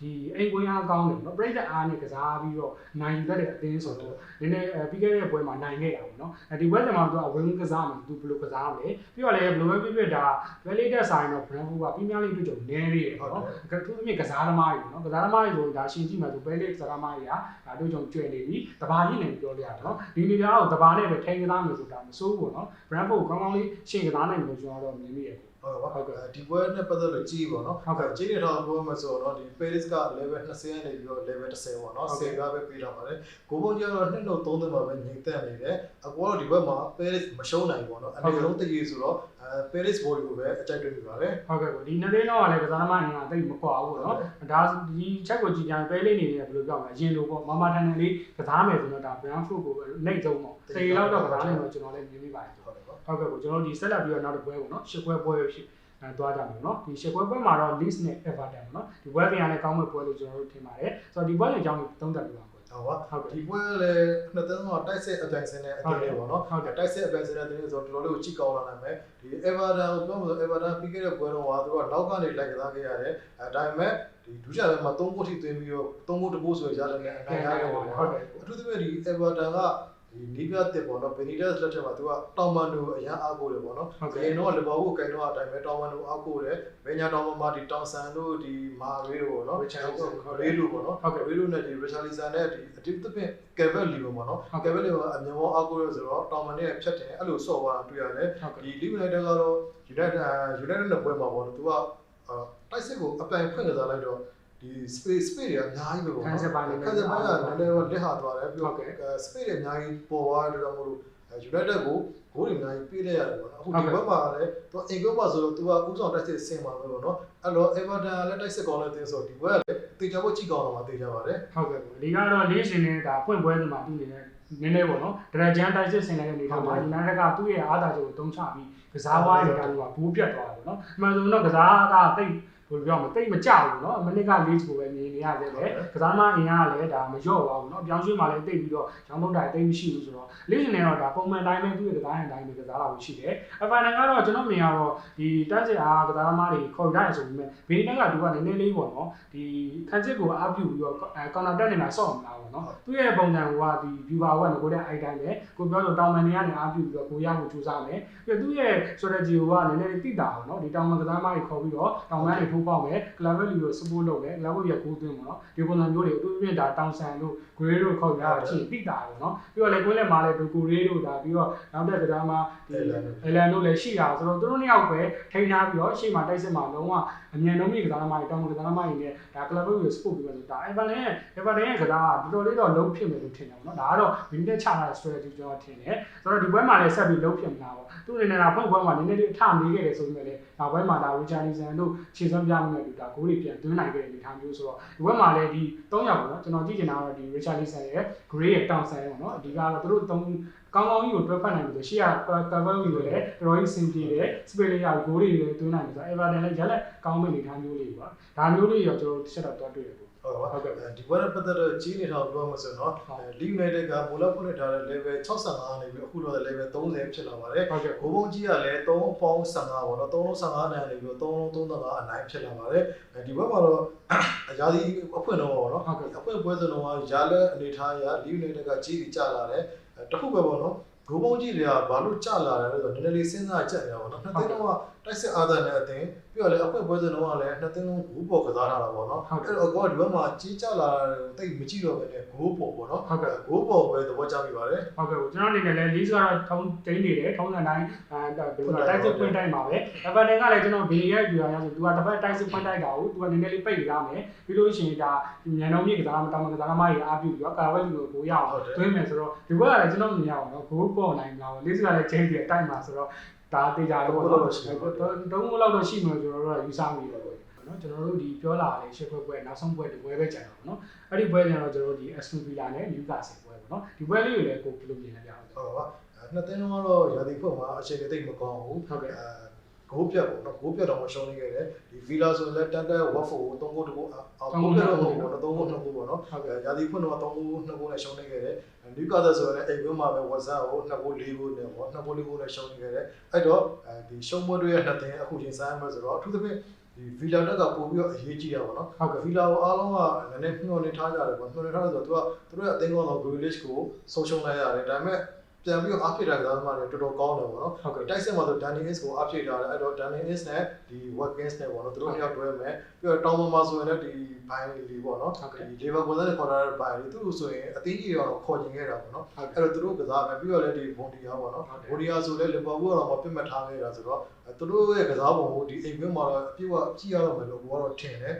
ဒီအိမ်ကွင်းအားကောင်းတယ်နော်ပြည်သက်အားနဲ့ကစားပြီးတော့နိုင်ယူတဲ့အသင်းဆိုတော့နည်းနည်းပြီးခဲ့တဲ့ပွဲမှာနိုင်ခဲ့တာပေါ့နော်ဒီပွဲစဉ်မှာသူကဝင်းကစားမှာသူဘယ်လိုကစားမလဲပြီးတော့လည်းဘယ်လိုပဲဖြစ်ဖြစ်ဒါ Validated ဆိုင်တော့ Brentford ကပြီးများလေးတွေ့ကြုံနည်းသေးတယ်ပေါ့နော်သူအမြင့်ကစားသမားတွေပေါ့နော်ကစားသမားတွေဆိုဒါရှင်ကြည့်မှဆို Validated ကစားသမားတွေကဒါတွေ့ကြုံကျွဲနေပြီတဘာကြီးနေပြောလို့ရတယ်နော်ဒီနေရာကိုတဘာနဲ့ပဲထိန်းကစားမယ်ဆိုတာမစိုးဘူးပေါ့နော် Brentford ကောင်းကောင်းလေးရှင်ကစားနိုင်တယ်ကျွန်တော်တော့မြင်မိရတယ်ဟုတ်ကဲ့ဒီပွဲနဲ့ပတ်သက်လို့ကြည့်ပေါ့နော်ကြီးနေတော့ပြောမှဆိုတော့ဒီ Paris က level 20နဲ့ပြီးတော့ level 10ပေါ့နော်10ကပဲပေးထားပါတယ်ဂိုးပုံကျတော့2-3သင်းမှာပဲငြိမ်သက်နေတယ်အခုတော့ဒီဘက်မှာ Paris မရှုံးနိုင်ဘူးပေါ့နော်အနေလုံးတည်ရဆိုတော့Paris ဘော်ကိုပဲအကြိုက်တွေ့နေပါတယ်ဟုတ်ကဲ့ဒီနှစ်သိန်းတော့လည်းကစားသမားအင်အားတိတ်မကွာဘူးပေါ့နော်ဒါဒီချက်ကိုကြည့်ကြရင် Paris နေနေဘယ်လိုပြောမလဲရင်လိုပေါ့မမထန်ထန်လေးကစားမယ်ဆိုတော့ဒါ Brentford ကိုနှိပ်ဆုံးပေါ့တေလောက်တော့ကစားနိုင်တော့ကျွန်တော်လည်းမြင်မိပါတယ်ဟုတ်ကဲ့ကိုကျွန်တော်ဒီဆက်လက်ပြီးတော့နောက်တစ်ပွဲပေါ့နော်10ပွဲပွဲဖြစ်သွားကြမယ်เนาะဒီ10ပွဲမှာတော့ Leeds နဲ့ Everton เนาะဒီပွဲပြန်လည်းကောင်းမဲ့ပွဲလို့ကျွန်တော်တို့ထင်ပါတယ်ဆိုတော့ဒီပွဲရဲ့အကြောင်းကိုသုံးသပ်ပြပါဦးဟုတ်ဒီပွဲလည်းနှစ်သင်းတော့တိုက်စစ်အပြိုင်စင်းနဲ့အတင်းလေးပေါ့နော်တိုက်စစ်အပြိုင်စင်းနဲ့တင်းဆိုတော့တော်တော်လေးကိုကြည့်ကောင်းလာနိုင်မယ်ဒီ Everton ကိုပြောမှဆို Everton ပြီးခဲ့တဲ့ပွဲတော့သူကနောက်ကနေလိုက်ကစားခဲ့ရတယ်ဒါပေမဲ့ဒီဒုတိယပိုင်းမှာ3ဂိုးထိသွင်းပြီးတော့3ဂိုးတပိုးဆိုရရတယ်နဲ့အနိုင်ရတယ်ပေါ့ဟုတ်တယ်အထူးသဖြင့်ဒီ Everton ကဒီနီးပြတ်ပေါ့နော် Benitez လက်ထက်မှာသူကတောင်မန်တို့အရန်အားကိုးတယ်ပေါ့နော်။ဒီတော့လီဗာပူးကိုကင်တော့အတိုင်းပဲတောင်မန်တို့အားကိုးတယ်။ဘယ်ညာတောင်မန်မှာဒီတောင်ဆန်တို့ဒီမာရေးတို့ပေါ့နော်။ရေးတို့ပေါ့နော်။ရေးတို့နဲ့ဒီ Richarlison နဲ့ဒီအတိတ်သဖြင့် Kevin Lee ပေါ့နော်။ Kevin Lee ကအမြင်ပေါ်အားကိုးရဆိုတော့တောင်မန်နဲ့ဖြတ်တယ်အဲ့လိုဆော့သွားတာတွေ့ရတယ်။ဒီ Leeds United ကတော့ United နဲ့ပွဲမှာပေါ့နော်။သူကတိုက်စစ်ကိုအပိုင်ဖွင့်ကစားလိုက်တော့ ဒီ space တွေအများကြီးပဲပေါ့နော်ခက်စပိုင်းကလည်းလက်ဟာသွားတယ်ပြီးတော့ space တွေအများကြီးပေါ်သွားတဲ့အတွက်မို့လို့ United ကိုဂိုးတွေအများကြီးပေးလိုက်ရတယ်ပေါ့နော်အခုဒီဘက်မှာလည်းသူအင်ကွန်းပါဆိုတော့သူကဥဆောင်တိုက်စစ်ဆင်ပါလို့ပေါ့နော်အဲ့တော့ Everton လည်းတိုက်စစ်ကောင်းတဲ့တင်းဆိုဒီဘက်ကလည်းတေချာဖို့ကြည့်ကောင်းတော့မှတေချာပါတယ်ဟုတ်ကဲ့ဒီကတော့လေးရှင်နေတာပွင့်ပွဲဒီမှာသူနေနေနည်းနည်းပေါ့နော်ဒရဂျန်တိုက်စစ်ဆင်လိုက်တဲ့နေထားမှာ United ကသူ့ရဲ့အားသာချက်ကိုတုံးချပြီးကစားဝိုင်းနေတာကဘူးပြတ်သွားတယ်ပေါ့နော်အမှန်ဆိုတော့ကစားကတိတ်ဘယ်လိုပြောမလဲတိတ်မကြဘူးเนาะမိနစ်က4ကိုပဲမြင်နေရတယ်လေကစားမအင်အားကလည်းဒါမလျော့ပါဘူးเนาะပြောင်းရွှေ့မှလည်းတိတ်ပြီးတော့ရောင်းထုတ်တာတိတ်မရှိဘူးဆိုတော့လေးရှင်နေတော့ဒါပုံမှန်တိုင်းပဲသူ့ရဲ့ကစားရင်တိုင်းပဲကစားလာလို့ရှိတယ်အဖိုင်နန်ကတော့ကျွန်တော်မြင်ရတော့ဒီတက်စစ်အားကစားသမားတွေခေါ်ထားရဆိုပေမဲ့ဘေးတက်ကသူကနည်းနည်းလေးပေါ့เนาะဒီခန်းစစ်ကိုအားပြုပြီးတော့ကောင်တာတက်နေတာစော့မလားပေါ့เนาะသူ့ရဲ့ပုံစံကဒီ viewer ကငကိုတဲ့ item ပဲကိုပြောလို့တောင်မန်တွေကနေအားပြုပြီးတော့ကိုရဖို့ကြိုးစားမယ်ပြီးတော့သူ့ရဲ့ strategy ကနည်းနည်းလေးတိတာပေါ့เนาะဒီတောင်မန်ကစားသမားတွေခေါ်ပြီးတော့တောင်မန်တွေထိုးပေါက်မယ် club လူကို support လုပ်မယ် club ရဲ့ကိုးသွင်းပေါ့နော်ဒီပုံစံမျိုးတွေအထူးသဖြင့်ဒါတောင်ဆန်တို့ grade တို့ခေါ်ရတာချင်းတိတာပေါ့နော်ပြီးတော့လည်းကိုယ်လည်းမာလဲဒိုကိုရေးတို့ဒါပြီးတော့နောက်တဲ့ကစားမှာဒီ Elan တို့လည်းရှိတာဆိုတော့သူတို့နှစ်ယောက်ပဲထိန်းထားပြီးတော့ရှေ့မှာတိုက်စစ်မှာလုံးဝအမြန်လုံးမြင့်ကစားသမားတွေတောင်ကစားသမားတွေနဲ့ဒါ club ကို support ပြီးတော့ဒါ Everton ရဲ့ကစားကတော်တော်လေးတော့လုံးဖြစ်မယ်လို့ထင်တယ်ပေါ့နော်ဒါကတော့ minute ချထားတဲ့ strategy ကျွန်တော်ထင်တယ်ဆိုတော့ဒီဘက်မှာလည်းဆက်ပြီးလုံးဖြစ်မလားပေါ့သူအနေနဲ့ကဖွင့်ပွဲမှာနည်းနည်းလေးအထမေးခဲ့တယ်ဆိုပေမဲ့လည်းနောက်ပိုင်းမှာဒါ Richarlison တို့ခြေစွမ်းပြမှုနဲ့တူဒါဂိုးတွေပြန်သွင်းနိုင်ခဲ့တဲ့အနေအထားမျိုးဆိုတော့ဒီဘက်မှာလည်းဒီ3ယောက်ပေါ့နော်ကျွန်တော်ကြည့်ချင်တာကတော့ဒီ Richarlison ရဲ့ Gray ရဲ့ Townsend ပေါ့နော်အဓိကတော့သူတို့3ကောင်းကောင်းကြီးကိုတွဲဖက်နိုင်ပြီဆိုရှေ့က cover ကြီးကိုလည်းတော်တော်ကြီးစင်ပြေတယ် space လေးရဂိုးတွေလည်းသွင်းနိုင်ပြီဆိုတော့ Everton လည်းရလက်ကောင်းမဲ့အနေအထားမျိုးလေးပေါ့ဒါမျိုးလေးရောကျွန်တော်ဆက်တော့တွေ့တယ်ဟုတ်ကဲ့ဒီဘက်ပတ်သက်တော့ကြီးနေတော့ပြောမှဆိုတော့ League United ကမူလဖွင့်ထားတဲ့ level 65နေပြီးအခုတော့ level 30ဖြစ်လာပါတယ်ဂိုးပုံကြီးကလည်း3ပေါင်း15ပေါ့နော်3လုံး15နိုင်နေပြီးတော့3လုံး35အနိုင်ဖြစ်လာပါတယ်ဒီဘက်မှာတော့အရာဒီအဖွင့်တော့ပေါ့နော်အဖွင့်ပွဲစဉ်တော့ရလက်အနေထားရ League United ကကြီးပြီးကျလာတယ်တခုပဲပေါ့နော်ဂိုးပုံကြီးတွေကဘာလို့ကျလာတယ်ဆိုတော့နည်းနည်းလေးစဉ်းစားကြက်နေတာပေါ့နော်နှစ်သိန်းတော့တိုက်စစ်အားသာနဲ့အတင်းပြီးတော့လည်းအဖွင့်ပွဲစဉ်တော့လည်းနှစ်သိန်းလုံးဂိုးပေါ်ကစားထားတာပေါ့နော်အဲ့တော့ကောဒီဘက်မှာကြီးကျလာတိတ်မကြည့်တော့ပဲနဲ့ဂိုးပေါ်ပေါ့နော်ဂိုးပေါ်ပဲသဘောကျမိပါတယ်ဟုတ်ကဲ့ကျွန်တော်အနေနဲ့လည်းလေးကတော့ထုံးတင်းနေတယ်ထုံးစံတိုင်းဘယ်လိုလဲတိုက်စစ်ပွင့်တိုက်မှာပဲ Everton ကလည်းကျွန်တော်ဘီလီရဲ့ပြရဆိုသူကတစ်ဖက်တိုက်စစ်ပွင့်တိုက်တာကိုသူကနည်းနည်းလေးပိတ်လာမယ်ပြီးလို့ရှိရင်ဒါညံနှုံးမြေကစားတောင်ကစားသမားတွေအားပြုပြီးတော့ကာဝဲလူကိုဂိုးရအောင်သွင်းမယ်ဆိုတော့ဒီဘက်ကလည်းကျွန်တော်မြင်ရအောင်နော်ဂိုးပေါ်နိုင်လားလေးကလည်းချင်းပြီးတိုက်မှာဆိုတော့ဒါတေးကြတယ်ပေါ့နော်တုံးလောက်တော့ရှိမှာကျွန်တော်တို့ကယူဆမိတယ်ပေါ့နော်ကျွန်တော်တို့ဒီပြောလာတဲ့ရှစ်ပွဲနောက်ဆုံးပွဲတစ်ပွဲပဲကြာတာပေါ့နော်အဲ့ဒီပွဲကျတော့ကျွန်တော်တို့ဒီ Aston Villa နဲ့ Newcastle ပွဲပေါ့နော်ဒီပွဲလေးကိုလည်းကိုဘယ်လိုမြင်လဲပြအောင်ဟုတ်ပါနှစ်သိန်းလုံးကတော့ရာသီဖွင့်မှာအခြေအနေသိပ်မကောင်းဘူးဟုတ်ကဲ့ဂိုးပြတ်ပေါ့နော်ဂိုးပြတ်တော့မရှုံးနေခဲ့တယ်ဒီ Villa ဆိုလည်းတန်တက် Watford ကို3ဂိုးတကူအောင်ဂိုးပြတ်တော့မဟုတ်ဘူး3ဂိုး2ဂိုးပေါ့နော်ရာသီဖွင့်တော့3ဂိုး2ဂိုးနဲ့ရှုံးနေခဲ့တယ် Newcastle ဆိုလည်းအိမ်ကွင်းမှာပဲ WhatsApp ကို2ဂိုး4ဂိုးနဲ့ပေါ့2ဂိုး4ဂိုးနဲ့ရှုံးနေခဲ့တယ်အဲ့တော့ဒီရှုံးပွဲတွေရဲ့နှစ်သိန်းအခုချိန်ဆိုင်မှာဆိုတော့အထူးသဖြင့်ဒီ Villa တက်ကပို့ပြီးတော့အရေးကြီးတာပေါ့နော် Villa ကိုအားလုံးကနည်းနည်းညှို့နေထားကြတယ်ပေါ့ညှို့နေထားတယ်ဆိုတော့သူတို့ကအသိကောင်းတော့ Grealish ကိုဆုံးရှုံးလိုက်ရတယ်ဒါပေမဲ့ပြန်ပြီးတော့အားဖြည့်တာကစားသမားတွေတော်တော်ကောင်းတယ်ပေါ့နော်တိုက်စစ်မှာဆို Danny Ings ကိုအားဖြည့်ထားတယ်အဲ့တော့ Danny Ings နဲ့ဒီ Watkins နဲ့ပေါ့နော်သူတို့နှစ်ယောက်တွဲမယ်ပြီးတော့တောင်ပေါ်မှာဆိုရင်လည်းဒီ Bailey လေးပေါ့နော်ဒီ Liverpool နဲ့ခေါ်ထားတဲ့ Bailey သူတို့ဆိုရင်အသင်းကြီးရောခေါ်ကျင်ခဲ့တာပေါ့နော်အဲ့တော့သူတို့ကစားမယ်ပြီးတော့လည်းဒီ Bondia ပေါ့နော် Bondia ဆိုလည်း Liverpool ကတော့မပြတ်မှတ်ထားခဲ့တာဆိုတော့သူတို့ရဲ့ကစားပုံကိုဒီအိမ်ကွင်းမှာတော့အပြည့်အဝကြည့်ရတော့မယ်လို့ကိုကတော့ထင်တယ်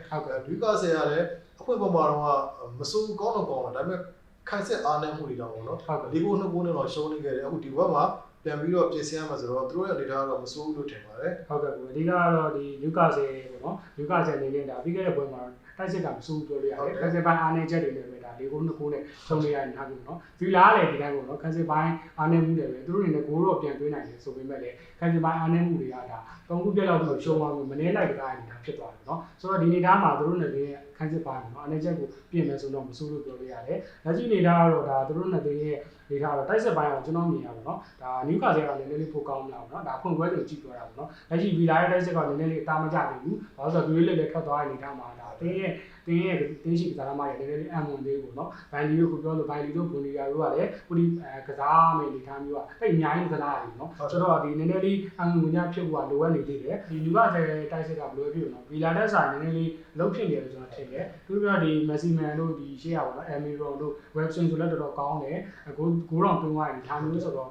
Newcastle ကလည်းအဖွင့်ပေါ်မှာတော့မစိုးကောင်းတော့ကောင်းတယ်ဒါပေမဲ့ခိုင်စစ်အားနည်းမှုတွေတော့ပေါ့နော်ဒီကိုနှစ်ကိုနဲ့တော့ရှုံးနေခဲ့တယ်အခုဒီဘက်မှာပြန်ပြီးတော့ပြင်ဆင်ရမှာဆိုတော့သူတို့ရဲ့အနေထားကတော့မစိုးဘူးလို့ထင်ပါတယ်ဟုတ်ကဲ့အဓိကတော့ဒီ Newcastle ပေါ့နော် Newcastle အနေနဲ့ဒါပြီးခဲ့တဲ့ပွဲမှာတိုက်စစ်ကမစိုးဘူးပြောလို့ရတယ်ခက်စစ်ပိုင်းအားနည်းချက်တွေနဲ့ပဲဒါ၄ဂိုး2ဂိုးနဲ့ရှုံးနေရနေတာမျိုးနော်ဗီလာကလည်းဒီတိုင်းပေါ့နော်ခက်စစ်ပိုင်းအားနည်းမှုတွေပဲသူတို့အနေနဲ့ဂိုးတော့ပြန်သွင်းနိုင်တယ်ဆိုပေမဲ့လည်းခက်စစ်ပိုင်းအားနည်းမှုတွေကဒါ3ခုပြက်လောက်ပြီးရှုံးသွားလို့မနေလိုက်ကြတဲ့အနေထားဖြစ်သွားတယ်နော်ဆိုတော့ဒီအနေထားမှာသူတို့နဲ့ခန်းစစ်ပိုင်းပေါ့နော်အနေချက်ကိုပြင်မယ်ဆိုတော့မစိုးလို့ပြောလို့ရတယ်လက်ရှိအနေထားကတော့ဒါသူတို့နဲ့ရဲ့နေထားတော့တိုက်စစ်ပိုင်းအောင်ကျွန်တော်မြင်ရပါတော့ဒါ Newcastle ကလည်းနည်းနည်းလေးပိုကောင်းလာပါတော့ဒါဖွင့်ပွဲတွေကြည့်ပြောတာပေါ့နော်လက်ရှိ Villa ရဲ့တိုက်စစ်ကလည်းနည်းနည်းလေးအသားမကျသေးဘူးဘာလို့ဆိုတော့သူလေးလည်းထွက်သွားတဲ့အနေထားမှာဒါတင်းရှိကစားသမားတွေနည်းနည်းလေးအံဝင်သေးဘူးနော်ဘိုင်လီတို့ကိုပြောလို့ဘိုင်လီတို့ဘွန်ဒီယာတို့ကလည်းခုဒီကစားမယ့်အနေထားမျိုးကတိတ်အများကြီးကစားရတယ်နော်ဆိုတော့ဒီနည်းနည်းလေးအံဝင်ညဖြစ်ဖို့ကလိုအပ်နေသေးတယ်ဒီ Newcastle တိုက်စစ်ကဘယ်လိုဖြစ်လို့နော် Villa တက်ဆိုင်နည်းနည်းလေးလုံးဖြစ်နေတယ်ကျွန်တော်ထင်တယ်သူပြောဒီ Messi Man တို့ဒီရှေ့ရပါတော့ Almiron တို့ Webson ဆိုလည်းတော်တော်ကောင်းတယ်ဂိုးတော်တွင်းသွားတယ်ဒါမျိုးဆိုတော့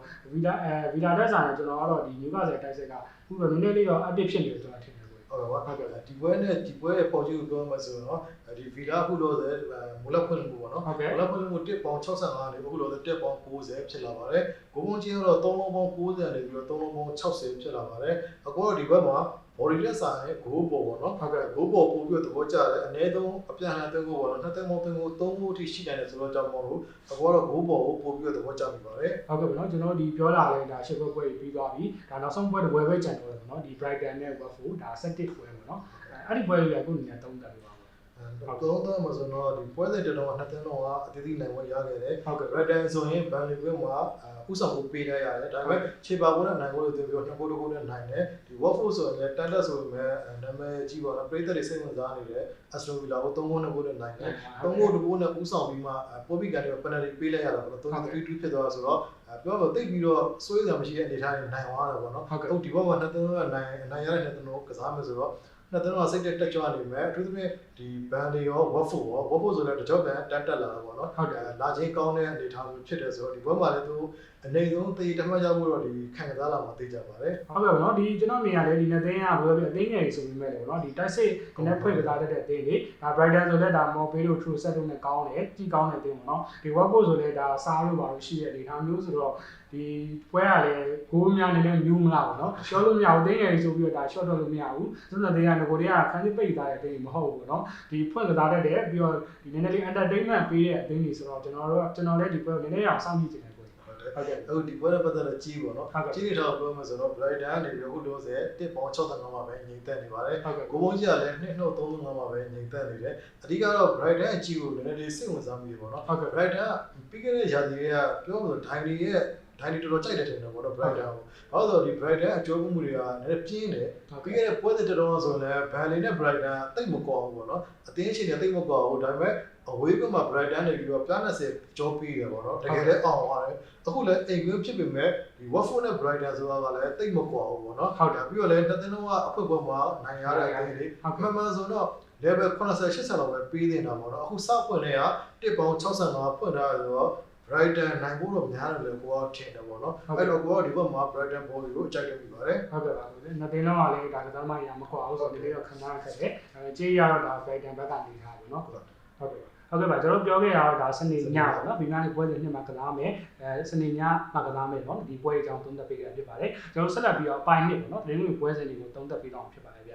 Villa တက်ဆိုင်ကျွန်တော်ကတော့ဒီ Newcastle တိုက်စစ်ကခုတော့နည်းနည်းလေးတော့ update ဖြစ်နေတယ်ကျွန်တော်ထင်တယ် ဟုတ်ကဲ့ပါဒီပွဲနဲ့ဒီပွဲရဲ့ပေါ်ကြီးကိုပြောမှဆိုတော့ဒီဗီလာခုလို့ဆိုမူလဖွင့်မှုပေါ့နော်မူလဖွင့်မှု1ပေါင်65နေအခုလို့1ပေါင်90ဖြစ်လာပါတယ်ဂိုးပုံချင်းတော့3လုံးပေါင်90နေပြီးတော့3လုံးပေါင်60ဖြစ်လာပါတယ်အခုတော့ဒီဘက်မှာ body လက်စာနဲ့ goal ပေါ်ပေါ့နော်ဟုတ်ကဲ့ goal ပေါ်ပို့ပြီးတော့သဘောကျတယ်အနည်းဆုံးအပြန်အလှန်သွင်းကိုပေါ့နော်နှစ်သိန်းပေါင်းသွင်းကို3ခုအထိရှိနိုင်တယ်ဆိုတော့ကြောင့်မို့လို့အခုတော့ goal ပေါ်ကိုပို့ပြီးတော့သဘောကျနေပါတယ်ဟုတ်ကဲ့ပေါ့နော်ကျွန်တော်ဒီပြောလာလဲဒါရှစ်ပွဲပြီးသွားပြီဒါနောက်ဆုံးပွဲတစ်ပွဲပဲကျန်တော့တယ်ပေါ့နော်ဒီ Brighton နဲ့ Watford ဒါ7ပွဲပေါ့နော်အဲ့ဒီပွဲလေးကကိုယ်အနေနဲ့သုံးသပ်ပြပါတော့တော့မဆိုတော့ဒီပွဲစဉ်တတော်နှစ်သိန်းတော့အသေးသေးနိုင်ဝင်ရခဲ့တယ်ဟုတ်ကဲ့ Brighton ဆိုရင် Burnley ကွင်းမှာဥဆောင်ဖို့ပေးလိုက်ရတယ်ဒါပေမဲ့ခြေပါပွဲနဲ့နိုင်ဖို့လို့ပြောပြီးနှစ်ကိုတစ်ကိုနဲ့နိုင်တယ်ဒီ Watford ဆိုရင်လည်းတန်တက်ဆိုပေမဲ့နာမည်ကြီးပါတော့ပရိသတ်တွေစိတ်ဝင်စားနေတဲ့ Aston Villa ကို3ဂိုးနဲ့နိုင်တယ်3ဂိုးတစ်ကိုနဲ့ဥဆောင်ပြီးမှပေါ်ပြီးကနေ penalty ပေးလိုက်ရတာပေါ့နော်3-2ဖြစ်သွားဆိုတော့ပြောလို့တိတ်ပြီးတော့စိုးရိမ်စရာမရှိတဲ့အနေအထားနဲ့နိုင်သွားတယ်ပေါ့နော်ဟုတ်ဒီဘက်မှာနှစ်သိန်းတော့နိုင်ရတဲ့နှစ်သိန်းတော့ကစားမယ်ဆိုတော့နှစ်သိန်းတော့စိတ်တက်ကြွနေမယ်အထူးသဖြင့်ဒီ Burnley ရော Watford ဆိုလည်းတကြော့ပြန်တက်လာတာပေါ့နော်ဟုတ်တယ်လာချင်းကောင်းတဲ့အနေအထားမျိုးဖြစ်တယ်ဆိုတော့ဒီဘက်မှာလည်းသူအနေဆုံးတည်တမှတ်ကြဖို့တော့ဒီခံစားလာမှသိကြပါတယ်ဟုတ်ကဲ့ပေါ့နော်ဒီကျွန်တော်မြင်ရတယ်ဒီနှစ်သိန်းကဘယ်လိုပြောအသိငယ်ကြီးဆိုပြီးမဲ့လေပေါ့နော်ဒီတိုက်စစ်ဒီနေ့ဖွင့်ကစားတဲ့အသိလေးဒါ Brighton ဆိုလည်းဒါ Morpeo True Set တို့နဲ့ကောင်းတယ်ကြီးကောင်းတဲ့အသိပေါ့နော်ဒီ Watford ဆိုလည်းဒါစားလို့ပါလို့ရှိတဲ့အနေအထားမျိုးဆိုတော့ဒီပွဲကလည်းဂိုးများနေနေမျိုးမလားပေါ့နော်ရှော့လို့မရဘူးအသိငယ်ကြီးဆိုပြီးတော့ဒါ shot တော့လို့မရဘူးသူတို့တွေကငကိုတွေကခန်းစစ်ပိတ်သားတဲ့အသိမဟုတ်ဘူးပေါ့နော်ဒီဖွင့်ကစားတတ်တဲ့ပြီးတော့ဒီနည်းနည်းလေး entertainment ပေးတဲ့အသိတွေဆိုတော့ကျွန်တော်လည်းဒီပွဲကိုနည်းနည်းအောင်စောင့်ကြည့်နေတယ်ဟုတ်ကဲ့အခုဒီပွဲနဲ့ပတ်သက်တဲ့ကြီးပေါ့နော်ကြီးနေတော့ပြောမှဆိုတော့ Brighton ကနေပြီးအခုလို့ဆို1ပေါင်65မှာပဲငြိမ်သက်နေပါတယ်ဂိုးပုံကြီးကလည်း2.35မှာပဲငြိမ်သက်နေတယ်အဓိကတော့ Brighton အကြီးကိုနည်းနည်းလေးစိတ်ဝင်စားမိတယ်ပေါ့နော် Brighton ပြီးခဲ့တဲ့ရာသီကပြောလို့ဒိုင်နီတော်တော်ကြိုက်တယ်ထင်တယ်ပေါ့နော် Brighton ကိုဘာလို့ဆိုဒီ Brighton အကျိုးမှုတွေကနည်းနည်းပြင်းတယ်ပြီးခဲ့တဲ့ပွဲစဉ်တော်ဆိုလည်း Burnley နဲ့ Brighton တိတ်မကွာဘူးပေါ့နော်အသင်းရှင်တွေတိတ်မကွာဘူးဒါပေမဲ့အဝေးကမှာ Brighton နေပြီးတော့ပြ90ကြောပြီးတယ်ပေါ့နော်တကယ်လည်းအောင်သွားတယ်အခုလည်းအိမ်ကွင်းဖြစ်ပေမဲ့ဒီ Watford နဲ့ Brighton ဆိုတာကလည်းတိတ်မကွာဘူးပေါ့နော်ဟုတ်တယ်ပြီးတော့လည်းတစ်သင်းလုံးကအဖွင့်ပွဲမှာနိုင်ရတဲ့အသင်းတွေမှန်ဆိုတော့ level 80-80လောက်ပဲပေးနေတာပေါ့နော်အခုစဖွင့်နေတာ1ပေါင်65ဖွင့်ထားတယ်ဆိုတော့ Brighton နိုင်ဖို့တော့များတယ်လေကိုကထင်တယ်ပေါ့နော်အဲ့တော့ကိုကဒီဘက်မှာ Brighton ဘောကိုအကြိုက်တယ်ပြီးပါတယ်ဟုတ်ကဲ့ပါဟုတ်တယ်နှစ်သိန်းလုံးကလည်းဒါကစားမှရမကွာဘူးဆိုတော့ဒီလေးတော့ခဏခက်တယ်ကြေးရတော့ဒါ Brighton ဘက်ကနေထားပြီနော်ဟုတ်ကဲ့ပါကျွန်တော်ပြောခဲ့ရတော့ဒါစနေညပေါ့နော်ဒီနေ့ပွဲစဉ်နှစ်မှာကစားမယ်စနေညမှာကစားမယ်နော်ဒီပွဲအကြောင်းသုံးသပ်ပေးကြဖြစ်ပါတယ်ကျွန်တော်ဆက်လက်ပြီးတော့အပိုင်းနှစ်ပေါ့နော်ဒီနေ့ပွဲစဉ်တွေကိုသုံးသပ်ပေးတော့ဖြစ်ပါတယ်ဗျ